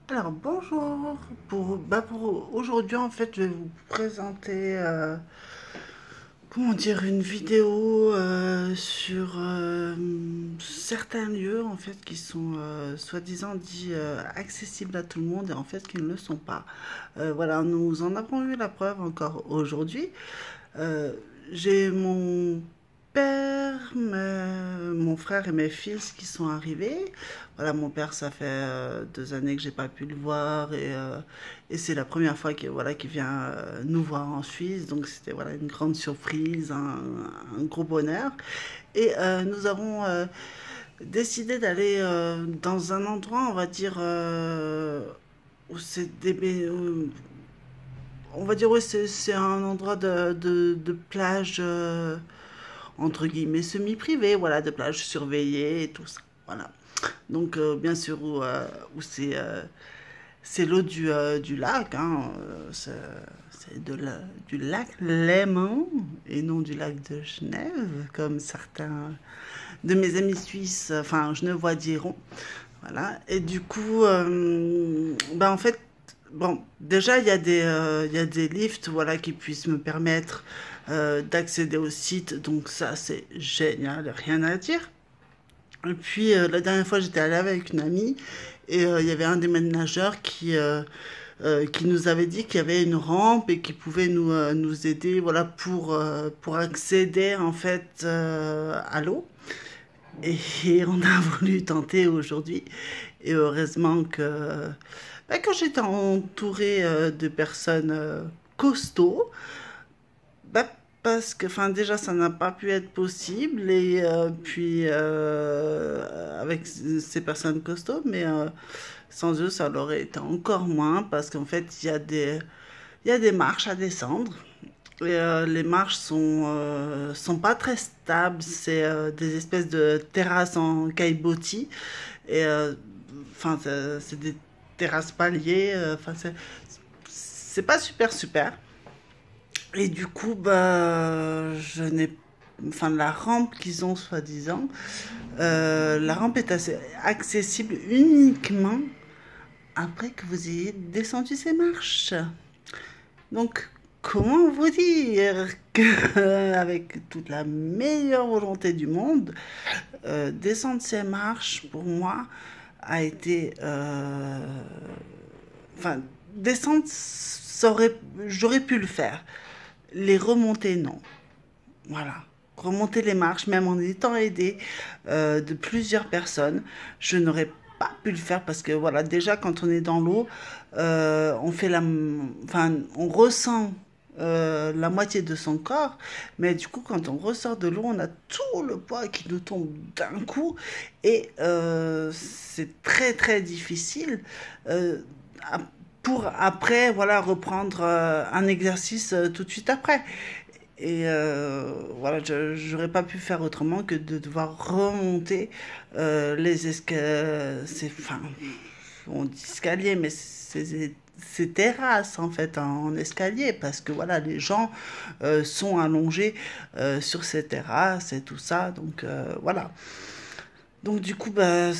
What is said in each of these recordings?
Alors bonjour, pour aujourd'hui en fait je vais vous présenter comment dire une vidéo sur certains lieux en fait qui sont soi-disant dits accessibles à tout le monde et en fait qui ne le sont pas. Voilà, nous en avons eu la preuve encore aujourd'hui. Euh, j'ai mon père, mon frère et mes fils qui sont arrivés. Voilà, mon père, ça fait 2 années que j'ai pas pu le voir et c'est la première fois qu'il voilà, qu'il vient nous voir en Suisse. Donc c'était voilà, une grande surprise, un gros bonheur. Et nous avons décidé d'aller dans un endroit, on va dire, où c'est on va dire, oui, c'est un endroit de plage, entre guillemets, semi-privé, voilà, de plage surveillée et tout ça. Voilà. Donc, bien sûr, où c'est l'eau du lac, hein, c'est du lac Léman et non du lac de Genève, comme certains de mes amis suisses, enfin, genevois diront. Voilà. Et du coup, ben en fait, bon, déjà, il y a des lifts, voilà, qui puissent me permettre d'accéder au site. Donc ça, c'est génial, rien à dire. Et puis, la dernière fois, j'étais allée avec une amie et il y avait un des ménageurs qui nous avait dit qu'il y avait une rampe et qui pouvait nous aider, voilà, pour accéder, en fait, à l'eau. Et on a voulu tenter aujourd'hui. Et heureusement que j'étais entourée de personnes costauds. Bah, parce que enfin, déjà, ça n'a pas pu être possible. Et puis, avec ces personnes costauds, mais sans eux, ça l'aurait été encore moins. Parce qu'en fait, il y a des marches à descendre. Et les marches sont pas très stables, c'est des espèces de terrasses en caillebotis. Et enfin, c'est des terrasses paliers. Enfin, c'est pas super super. Et du coup, bah, je n'ai, enfin, la rampe qu'ils ont soi-disant, la rampe est assez accessible uniquement après que vous ayez descendu ces marches. Donc, comment vous dire que, avec toute la meilleure volonté du monde, descendre ces marches, pour moi, a été... enfin, descendre, j'aurais pu le faire. Les remonter, non. Voilà. Remonter les marches, même en étant aidé de plusieurs personnes, je n'aurais pas pu le faire parce que voilà, déjà quand on est dans l'eau, on fait enfin, on ressent la moitié de son corps, mais du coup quand on ressort de l'eau, on a tout le poids qui nous tombe d'un coup et c'est très très difficile euh, à- pour après voilà reprendre un exercice tout de suite après. Et voilà, je n'aurais pas pu faire autrement que de devoir remonter les escaliers. Enfin, on dit escalier, mais c'est terrasses en fait en escalier parce que voilà, les gens sont allongés sur ces terrasses et tout ça. Donc voilà. Donc du coup, bah,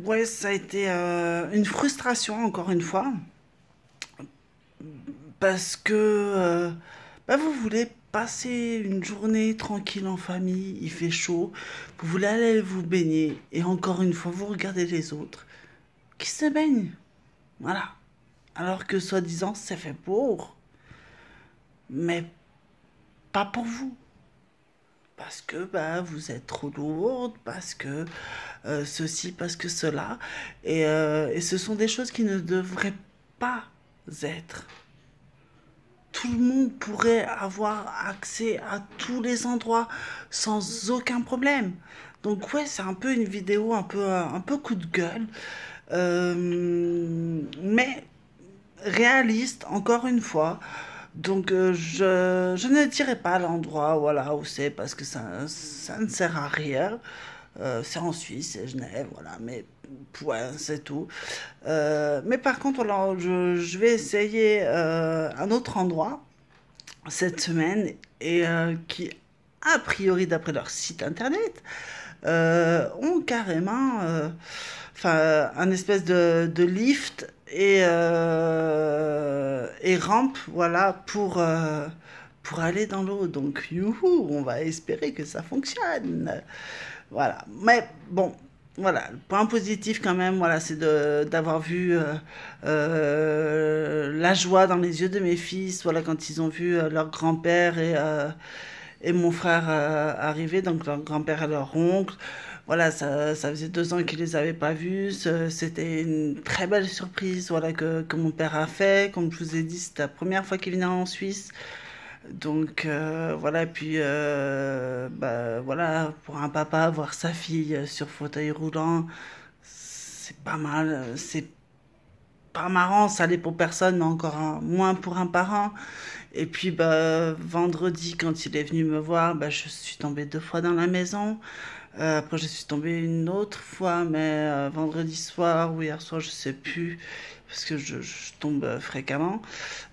ouais, ça a été une frustration encore une fois parce que bah, vous voulez passer une journée tranquille en famille, il fait chaud, vous voulez aller vous baigner, et encore une fois, vous regardez les autres qui se baignent. Voilà. Alors que soi-disant, c'est fait pour, mais pas pour vous. Parce que bah, vous êtes trop lourde, parce que ceci, parce que cela. Et ce sont des choses qui ne devraient pas être. Tout le monde pourrait avoir accès à tous les endroits sans aucun problème. Donc ouais, c'est un peu une vidéo un peu coup de gueule, mais réaliste encore une fois. Donc je ne dirai pas l'endroit voilà où c'est parce que ça ne sert à rien. C'est en Suisse, c'est Genève, voilà, mais ouais, c'est tout. Mais par contre, alors, je vais essayer un autre endroit cette semaine et qui, a priori, d'après leur site internet, ont carrément enfin, un espèce de lift et rampe, voilà, pour aller dans l'eau. Donc, youhou, on va espérer que ça fonctionne. Voilà. Mais bon, voilà. Le point positif quand même, voilà, c'est d'avoir vu la joie dans les yeux de mes fils, voilà, quand ils ont vu leur grand-père et mon frère arriver, donc leur grand-père et leur oncle. Voilà, ça faisait 2 ans qu'ils les avaient pas vus. C'était une très belle surprise, voilà, que mon père a fait. Comme je vous ai dit, c'était la première fois qu'il venait en Suisse. Donc voilà, puis bah, voilà, pour un papa, voir sa fille sur fauteuil roulant, c'est pas mal. C'est pas marrant, ça l'est pour personne, mais encore moins pour un parent. Et puis bah, vendredi, quand il est venu me voir, bah, je suis tombée 2 fois dans la maison. Après, je suis tombée une autre fois, mais vendredi soir ou hier soir, je sais plus, parce que je tombe fréquemment,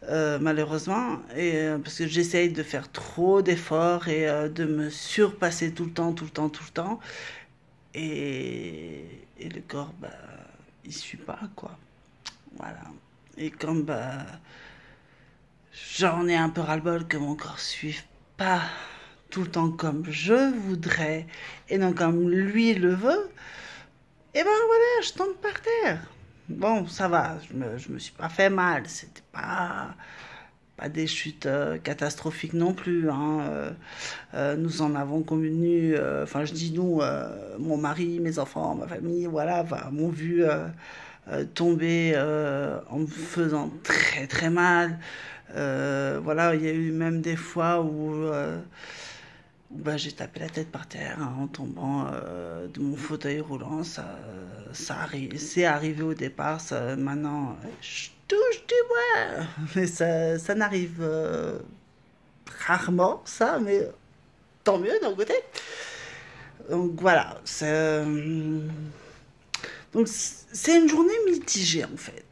malheureusement, et parce que j'essaye de faire trop d'efforts et de me surpasser tout le temps, tout le temps, tout le temps, et le corps, bah, il suit pas, quoi. Voilà. Et comme bah, j'en ai un peu ras-le-bol que mon corps suive pas tout le temps comme je voudrais et non comme lui le veut, et ben voilà, je tombe par terre. Bon, ça va, je me suis pas fait mal, c'était pas des chutes catastrophiques non plus, hein. Nous en avons convenu, enfin je dis nous, mon mari, mes enfants, ma famille, voilà, enfin, m'ont vu tomber en me faisant très très mal. Voilà, il y a eu même des fois où bah, j'ai tapé la tête par terre hein, en tombant de mon fauteuil roulant. C'est arrivé au départ. Maintenant, je touche du bois. Mais ça n'arrive rarement, ça, mais tant mieux d'un côté. Donc voilà, donc c'est une journée mitigée en fait.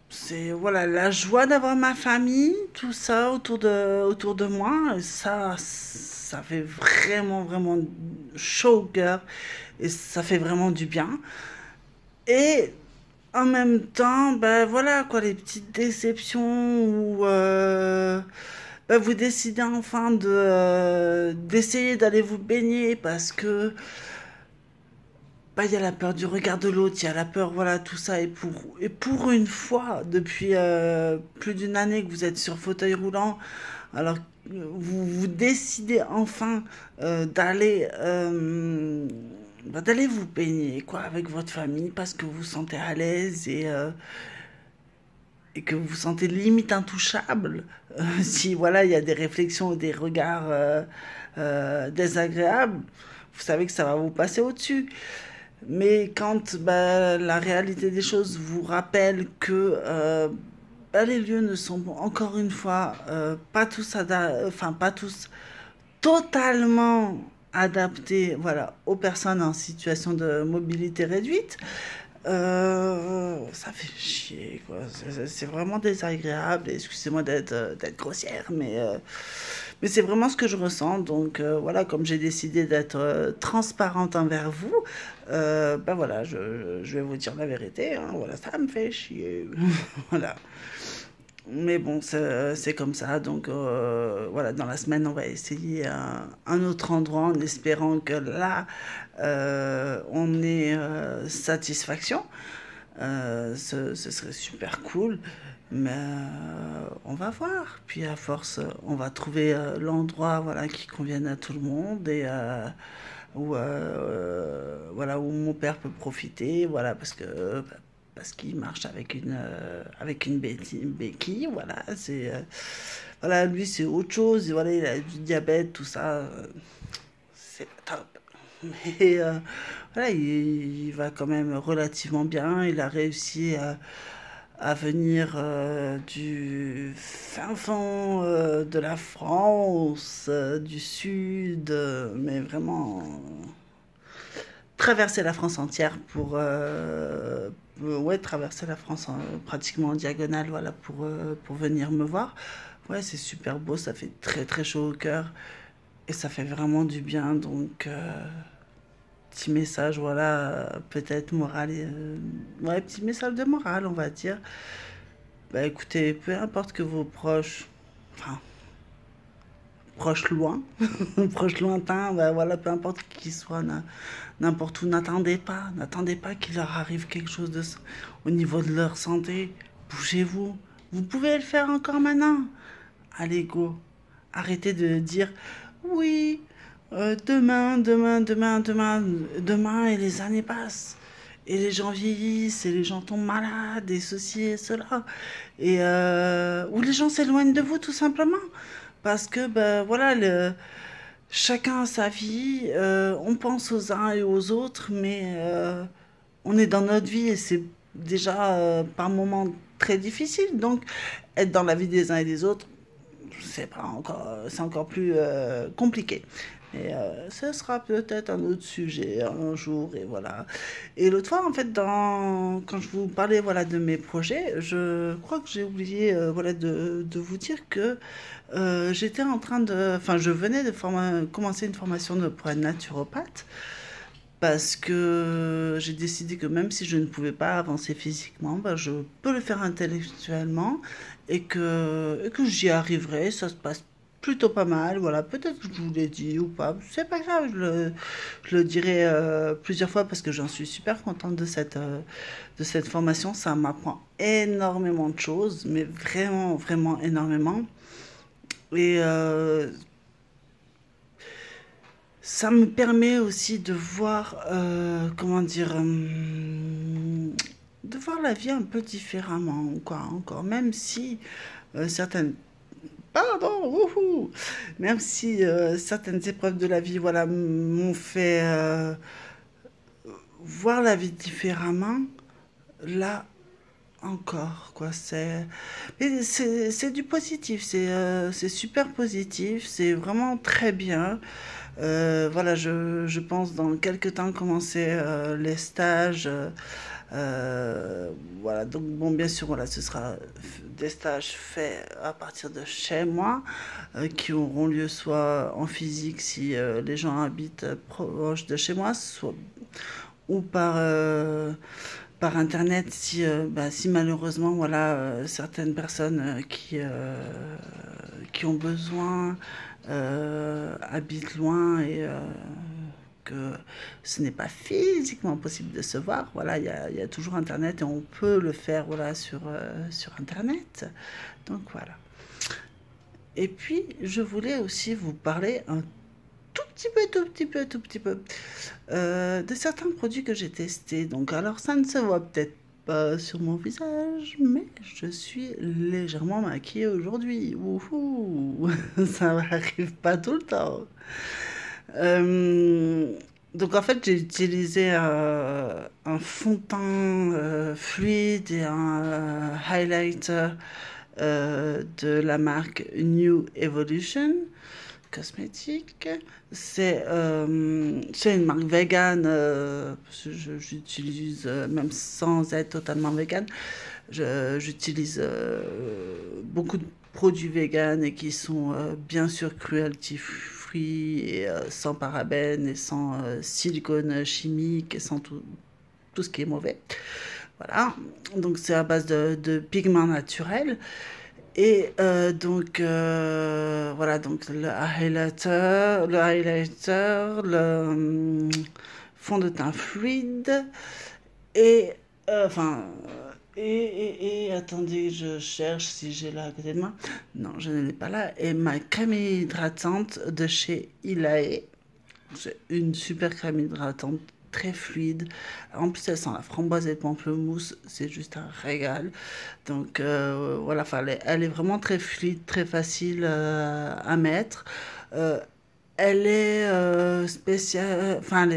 C'est voilà la joie d'avoir ma famille, tout ça autour de moi. Et ça fait vraiment vraiment chaud au cœur et ça fait vraiment du bien. Et en même temps, ben voilà quoi, les petites déceptions où ben, vous décidez enfin d'essayer d'aller vous baigner parce que bah, il y a la peur du regard de l'autre, il y a la peur, voilà, tout ça. Et pour une fois, depuis plus d'une année que vous êtes sur fauteuil roulant, alors vous décidez enfin d'aller vous baigner, quoi, avec votre famille, parce que vous vous sentez à l'aise et que vous vous sentez limite intouchable. Si, voilà, il y a des réflexions ou des regards désagréables, vous savez que ça va vous passer au-dessus. Mais quand bah, la réalité des choses vous rappelle que bah, les lieux ne sont encore une fois enfin pas tous totalement adaptés voilà, aux personnes en situation de mobilité réduite, ça fait chier quoi. C'est vraiment désagréable. Excusez-moi d'être grossière, mais c'est vraiment ce que je ressens. Donc voilà, comme j'ai décidé d'être transparente envers vous, ben voilà, je vais vous dire la vérité. Hein, voilà, ça me fait chier. Voilà. Mais bon, c'est comme ça. Donc voilà, dans la semaine, on va essayer un autre endroit en espérant que là, on ait satisfaction. Ce serait super cool. Mais on va voir. Puis à force, on va trouver l'endroit voilà, qui convienne à tout le monde et voilà, où mon père peut profiter. Voilà, parce qu'il marche avec une béquille. Voilà, voilà, lui, c'est autre chose. Voilà, il a du diabète, tout ça. C'est pas top. Mais voilà, il va quand même relativement bien. Il a réussi à venir du fin fond de la France, du sud, mais vraiment traverser la France entière ouais, traverser la France pratiquement en diagonale, voilà, pour venir me voir. Ouais, c'est super beau, ça fait très très chaud au cœur et ça fait vraiment du bien. Donc petit message, voilà, peut-être moral, ouais, petit message de morale, on va dire. Bah écoutez, peu importe que vos proches, enfin, proches loin, proches lointains, bah voilà, peu importe qui soient, n'importe où, n'attendez pas qu'il leur arrive quelque chose au niveau de leur santé. Bougez-vous. Vous pouvez le faire encore maintenant. Allez, go. Arrêtez de dire oui, demain, et les années passent. Et les gens vieillissent, et les gens tombent malades, et ceci et cela. Ou les gens s'éloignent de vous, tout simplement. Parce que, ben voilà, chacun a sa vie, on pense aux uns et aux autres, mais on est dans notre vie et c'est déjà par moments très difficile. Donc, être dans la vie des uns et des autres, c'est encore plus compliqué. Et ce sera peut-être un autre sujet un jour, et voilà. Et l'autre fois, en fait, quand je vous parlais voilà, de mes projets, je crois que j'ai oublié voilà, de vous dire que j'étais en train de... Enfin, je venais de commencer une formation pour être naturopathe parce que j'ai décidé que même si je ne pouvais pas avancer physiquement, bah, je peux le faire intellectuellement et que j'y arriverai. Ça se passe plutôt pas mal. Voilà, peut-être que je vous l'ai dit ou pas. C'est pas grave, je le dirai plusieurs fois parce que j'en suis super contente de cette formation. Ça m'apprend énormément de choses, mais vraiment, vraiment énormément. Et ça me permet aussi de voir, comment dire, de voir la vie un peu différemment, quoi, encore, même si certaines, pardon, wouhou, même si certaines épreuves de la vie, voilà, m'ont fait voir la vie différemment, là encore, quoi, c'est du positif, c'est super positif, c'est vraiment très bien. Voilà, je pense dans quelques temps commencer les stages. Voilà, donc bon, bien sûr, voilà, ce sera des stages faits à partir de chez moi, qui auront lieu soit en physique si les gens habitent proche de chez moi, soit ou par internet si, bah, si malheureusement voilà certaines personnes qui ont besoin habitent loin et que ce n'est pas physiquement possible de se voir. Voilà, il y a toujours internet et on peut le faire voilà sur internet. Donc voilà. Et puis je voulais aussi vous parler un tout petit peu de certains produits que j'ai testés. Donc, alors, ça ne se voit peut-être pas sur mon visage, mais je suis légèrement maquillée aujourd'hui. Wouhou! Ça m'arrive pas tout le temps. Euh, donc, en fait, j'ai utilisé un fond de teint fluide et un highlighter de la marque New Evolution cosmétique. C'est une marque vegan. J'utilise, même sans être totalement vegan, j'utilise beaucoup de produits vegan et qui sont bien sûr cruelty free et sans parabènes et sans silicone chimique et sans tout ce qui est mauvais. Voilà, donc c'est à base de pigments naturels. Et donc, voilà, donc le fond de teint fluide, et, enfin, attendez, je cherche si j'ai là à côté de moi. Non, je ne l'ai pas là. Et ma crème hydratante de chez Ilae. C'est une super crème hydratante très fluide. En plus, elle sent la framboise et le pamplemousse. C'est juste un régal. Donc, voilà, enfin, elle est vraiment très fluide, très facile à mettre. Euh, elle est spéciale. Enfin,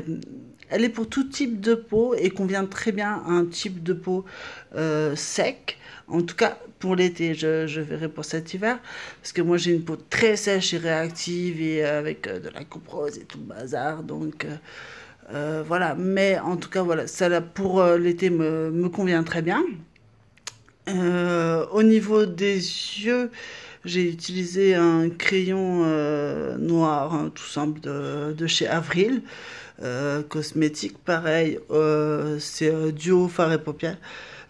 elle est pour tout type de peau et convient très bien à un type de peau sec. En tout cas, pour l'été, je verrai pour cet hiver. Parce que moi, j'ai une peau très sèche et réactive et avec de la couperose et tout le bazar. Donc, voilà. Mais en tout cas, voilà, celle pour l'été me convient très bien. Au niveau des yeux, j'ai utilisé un crayon noir, hein, tout simple, de chez Avril. cosmétique, pareil, c'est duo fard et paupières.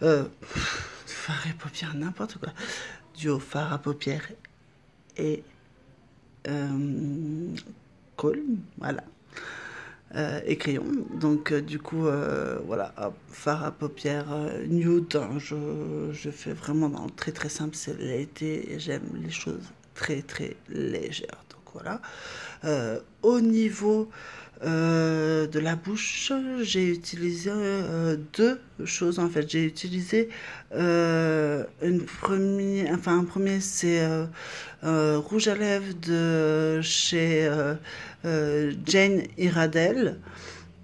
Fard et paupières, n'importe quoi. Duo fard à paupières et colle, voilà. Et crayon. Donc du coup, voilà, hop, fard à paupières nude. Hein, je fais vraiment dans le très très simple. C'est l'été et j'aime les choses très très légères. Donc voilà. Au niveau de la bouche, j'ai utilisé deux choses en fait. J'ai utilisé un premier c'est rouge à lèvres de chez Jane Iredale.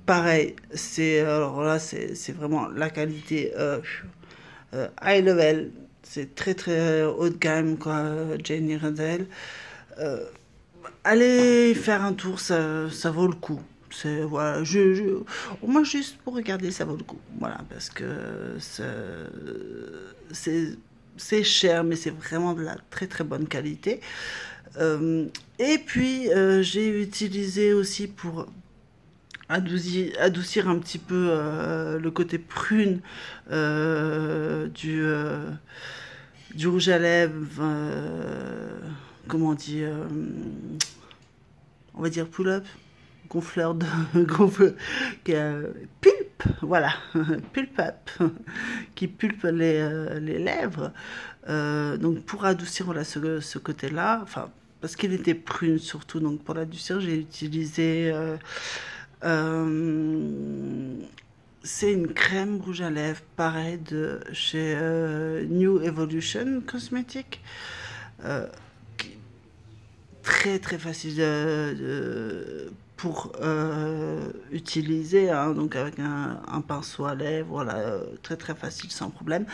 Pareil, c'est alors là c'est vraiment la qualité high level. C'est très très haut de gamme quoi, Jane Iredale. Euh, Allez faire un tour, ça vaut le coup. C'est voilà, au moins juste pour regarder, ça vaut le coup. Voilà, parce que c'est c'est cher, mais c'est vraiment de la très très bonne qualité. Euh, et puis j'ai utilisé aussi pour adoucir un petit peu le côté prune du rouge à lèvres. Comment on dit on va dire pull-up, gonfleur de pulpe, voilà, pulp up, qui pulpe les lèvres. Donc pour adoucir voilà, ce côté-là, enfin parce qu'il était prune surtout, donc pour l'adoucir j'ai utilisé euh, c'est une crème rouge à lèvres, pareil de chez New Evolution Cosmetics. Euh, Très très facile pour utiliser, hein, donc avec un pinceau à lèvres, voilà, très très facile sans problème.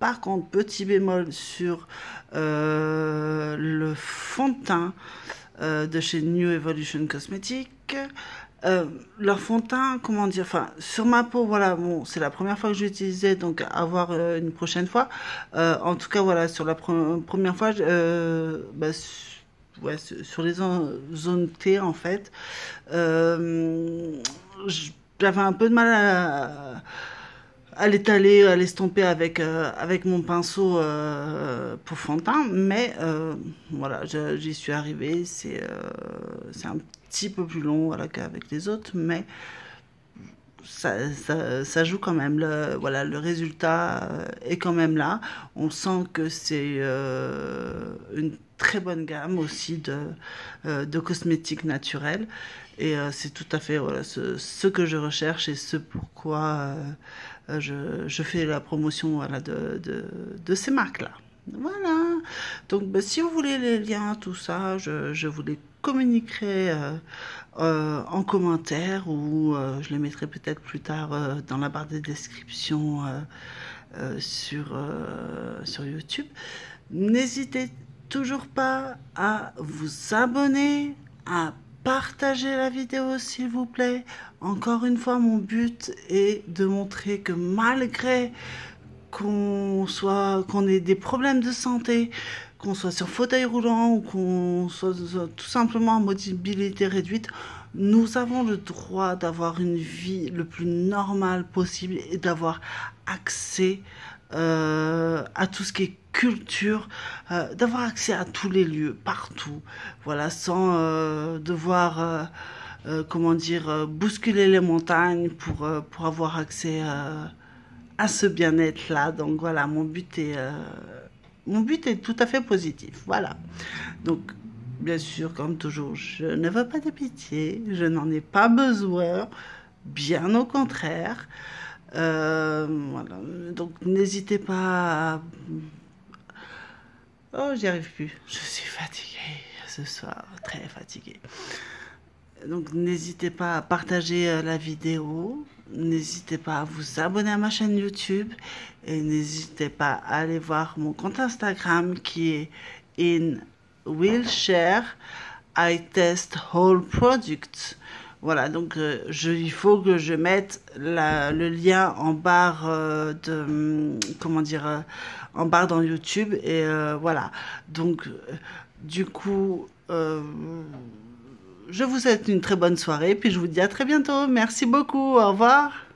Par contre, petit bémol sur le fond de teint de chez New Evolution Cosmetics. Leur fond de teint, comment dire, enfin, sur ma peau, voilà, bon, c'est la première fois que je l'utilisais, donc à voir une prochaine fois. En tout cas, voilà, sur la première fois, bah, ouais, sur les zones T, en fait, euh, j'avais un peu de mal à l'étaler, à l'estomper avec mon pinceau pour fond de teint, mais voilà, j'y suis arrivée. C'est un petit peu plus long voilà, qu'avec les autres, mais ça joue quand même. Voilà, le résultat est quand même là. On sent que c'est une très bonne gamme aussi de cosmétiques naturels. Et c'est tout à fait voilà, ce que je recherche et ce pourquoi je fais la promotion voilà, de ces marques-là. Voilà. Donc, bah, si vous voulez les liens, tout ça, je vous les communiquerai en commentaire ou je les mettrai peut-être plus tard dans la barre de description sur YouTube. N'hésitez toujours pas à vous abonner, à partager la vidéo s'il vous plaît. Encore une fois, mon but est de montrer que malgré qu'on ait des problèmes de santé, qu'on soit sur fauteuil roulant ou qu'on soit tout simplement en mobilité réduite, nous avons le droit d'avoir une vie le plus normale possible et d'avoir accès à tout ce qui est culture, d'avoir accès à tous les lieux, partout, voilà, sans devoir, comment dire, bousculer les montagnes pour avoir accès à ce bien-être-là. Donc voilà, mon but est tout à fait positif. Voilà. Donc, bien sûr, comme toujours, je ne veux pas de pitié, je n'en ai pas besoin, bien au contraire. Voilà. Donc, n'hésitez pas à... Oh, j'y arrive plus. Je suis fatiguée ce soir, très fatiguée. Donc, n'hésitez pas à partager la vidéo. N'hésitez pas à vous abonner à ma chaîne YouTube. Et n'hésitez pas à aller voir mon compte Instagram qui est in Wheelchair I Test Whole Products. Voilà, donc il faut que je mette le lien en barre comment dire, en barre dans YouTube et voilà. Donc du coup, je vous souhaite une très bonne soirée, puis je vous dis à très bientôt. Merci beaucoup, au revoir.